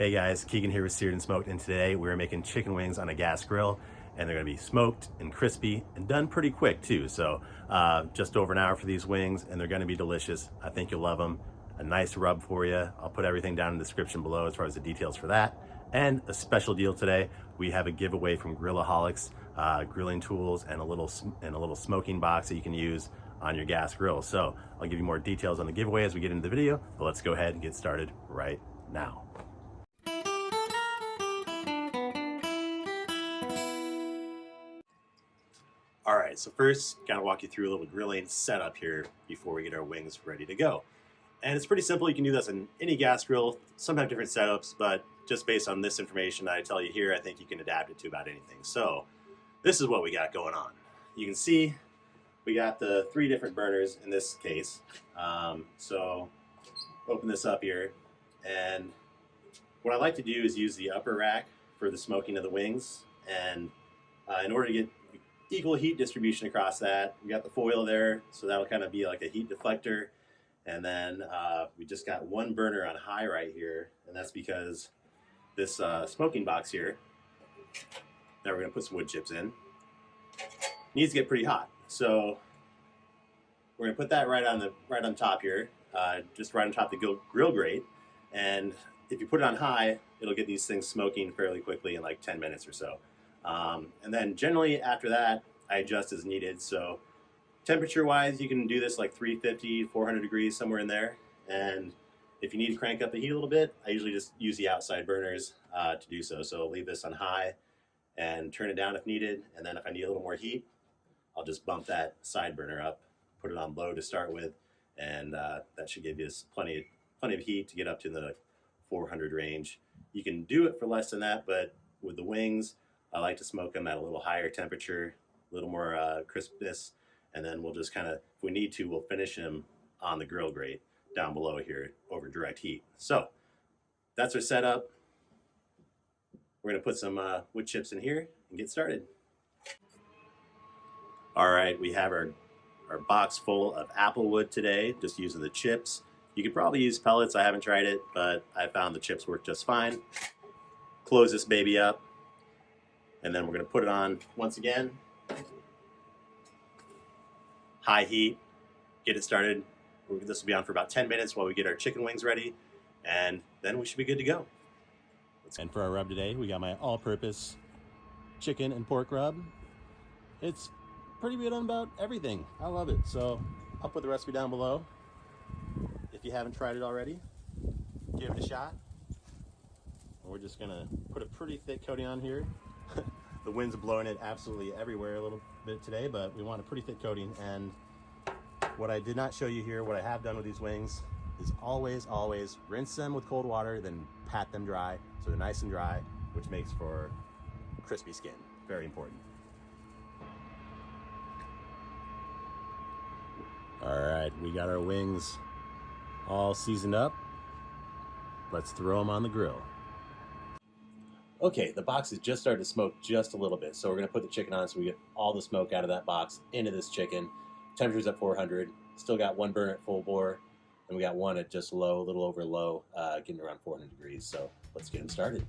Hey guys, Keegan here with Seared and Smoked, and today we're making chicken wings on a gas grill, and they're gonna be smoked and crispy and done pretty quick too. So just over an hour for these wings, and they're gonna be delicious. I think you'll love them. A nice rub for you. I'll put everything down in the description below as far as the details for that. And a special deal today, we have a giveaway from Grillaholics, grilling tools and a little smoking box that you can use on your gas grill. So I'll give you more details on the giveaway as we get into the video, but let's go ahead and get started right now. All right, so first, gotta walk you through a little grilling setup here before we get our wings ready to go. And it's pretty simple. You can do this on any gas grill. Some have different setups, but just based on this information I tell you here, I think you can adapt it to about anything. So this is what we got going on. You can see we got the 3 different burners in this case. So open this up here, and what I like to do is use the upper rack for the smoking of the wings. And in order to get equal heat distribution across that, we got the foil there, so that'll kind of be like a heat deflector. And then we just got one burner on high right here, and that's because this smoking box here that we're going to put some wood chips in needs to get pretty hot. So we're going to put that right on top here, just right on top of the grill grate. And if you put it on high, it'll get these things smoking fairly quickly in like 10 minutes or so. And then generally after that, I adjust as needed. So temperature wise, you can do this like 350, 400 degrees, somewhere in there. And if you need to crank up the heat a little bit, I usually just use the outside burners to do so. So I'll leave this on high and turn it down if needed. And then if I need a little more heat, I'll just bump that side burner up, put it on low to start with. And that should give you plenty of heat to get up to the 400 range. You can do it for less than that, but with the wings, I like to smoke them at a little higher temperature, a little more crispness, and then we'll just kind of, if we need to, we'll finish them on the grill grate down below here over direct heat. So that's our setup. We're gonna put some wood chips in here and get started. All right, we have our box full of apple wood today, just using the chips. You could probably use pellets, I haven't tried it, but I found the chips work just fine. Close this baby up. And then we're going to put it on once again. High heat, get it started. This will be on for about 10 minutes while we get our chicken wings ready, and then we should be good to go. And for our rub today, we got my all-purpose chicken and pork rub. It's pretty good on about everything. I love it. So I'll put the recipe down below. If you haven't tried it already, give it a shot. We're just going to put a pretty thick coating on here. The wind's blowing it absolutely everywhere a little bit today, but we want a pretty thick coating. And what I did not show you here, what I have done with these wings, is always rinse them with cold water, then pat them dry so they're nice and dry, which makes for crispy skin. Very important. All right, we got our wings all seasoned up. Let's throw them on the grill. Okay, the box has just started to smoke just a little bit, so we're going to put the chicken on so we get all the smoke out of that box into this chicken. Temperature's at 400. Still got one burner at full bore, and we got one at just low, a little over low, getting around 400 degrees. So let's get them started.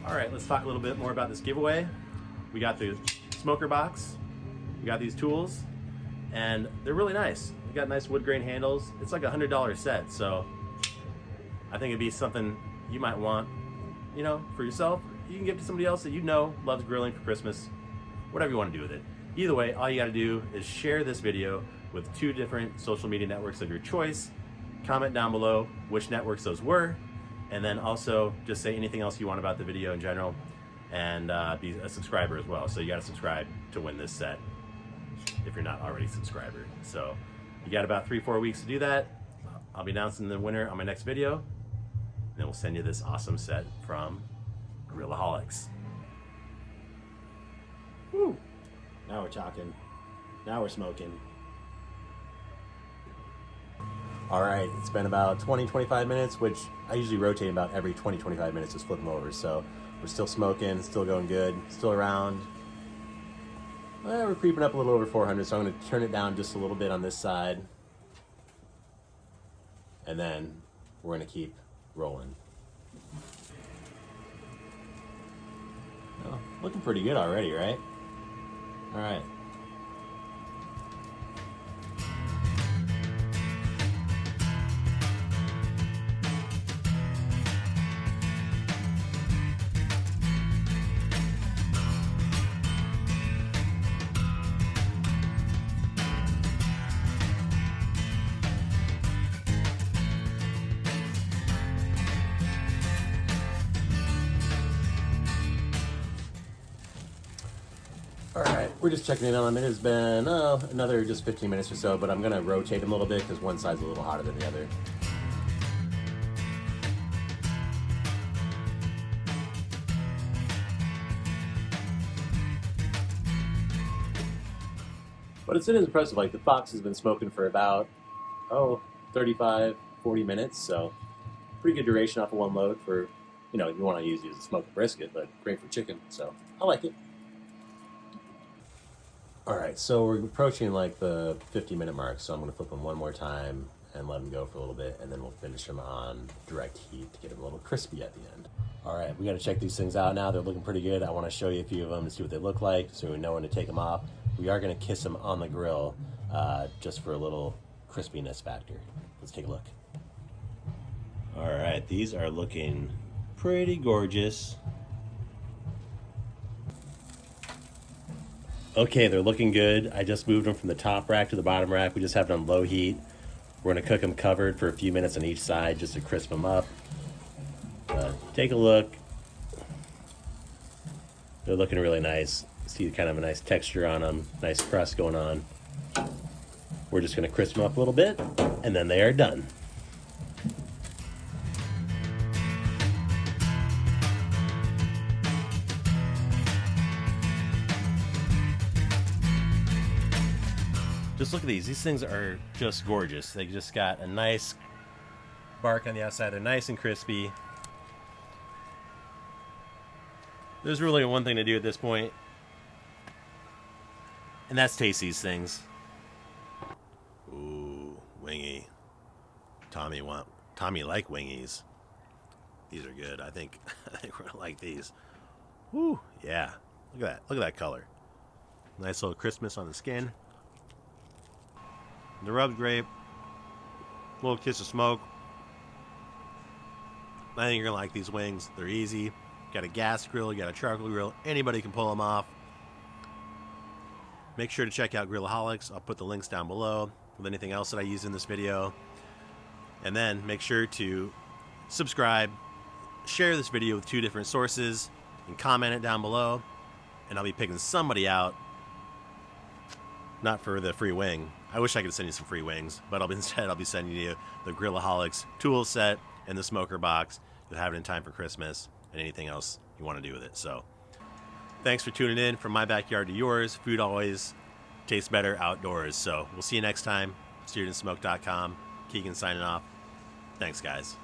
All right, let's talk a little bit more about this giveaway. We got the smoker box. We got these tools, and they're really nice. We got nice wood grain handles. It's like a $100 set, so I think it'd be something you might want, you know, for yourself. You can give to somebody else that you know loves grilling for Christmas, whatever you want to do with it. Either way, all you got to do is share this video with 2 different social media networks of your choice. Comment down below which networks those were, and then also just say anything else you want about the video in general, and be a subscriber as well. So you got to subscribe to win this set if you're not already a subscriber. So you got about 3-4 weeks to do that. I'll be announcing the winner on my next video, and then we'll send you this awesome set from Grillaholics. Woo! Now we're talking. Now we're smoking. All right, it's been about 20-25 minutes, which I usually rotate about every 20-25 minutes, just flip them over. So we're still smoking, still going good, still around Well, we're creeping up a little over 400, so I'm going to turn it down just a little bit on this side. And then we're going to keep rolling. Oh, looking pretty good already, right? All right. All right, we're just checking in on them. It has been another just 15 minutes or so, but I'm gonna rotate them a little bit because one side's a little hotter than the other. But it is impressive. Like, the box has been smoking for about 35, 40 minutes, so pretty good duration off of one load for, you know, you want to use it as a smoked brisket, but great for chicken, so I like it. All right, so we're approaching like the 50-minute mark, so I'm going to flip them one more time and let them go for a little bit, and then we'll finish them on direct heat to get them a little crispy at the end. All right, we got to check these things out now. They're looking pretty good. I want to show you a few of them and see what they look like so we know when to take them off. We are going to kiss them on the grill just for a little crispiness factor. Let's take a look. All right, these are looking pretty gorgeous. Okay, they're looking good. I just moved them from the top rack to the bottom rack. We just have it on low heat. We're going to cook them covered for a few minutes on each side just to crisp them up. Take a look. They're looking really nice. See kind of a nice texture on them, nice crust going on. We're just going to crisp them up a little bit, and then they are done. Just look at these. These things are just gorgeous. They just got a nice bark on the outside. They're nice and crispy. There's really one thing to do at this point, and that's taste these things. Ooh, wingy. Tommy like wingies. These are good. I think we're gonna like these. Woo, yeah. Look at that. Look at that color. Nice little crispness on the skin. The rubbed grape. Little kiss of smoke. I think you're gonna like these wings. They're easy. Got a gas grill, you got a charcoal grill. Anybody can pull them off. Make sure to check out Grillaholics. I'll put the links down below with anything else that I use in this video. And then make sure to subscribe, share this video with 2 different sources, and comment it down below. And I'll be picking somebody out. Not for the free wing. I wish I could send you some free wings, but I'll be sending you the Grillaholics tool set and the smoker box. You'll have it in time for Christmas and anything else you want to do with it. So thanks for tuning in. From my backyard to yours, food always tastes better outdoors. So we'll see you next time. SteeredAndSmoked.com. Keegan signing off. Thanks, guys.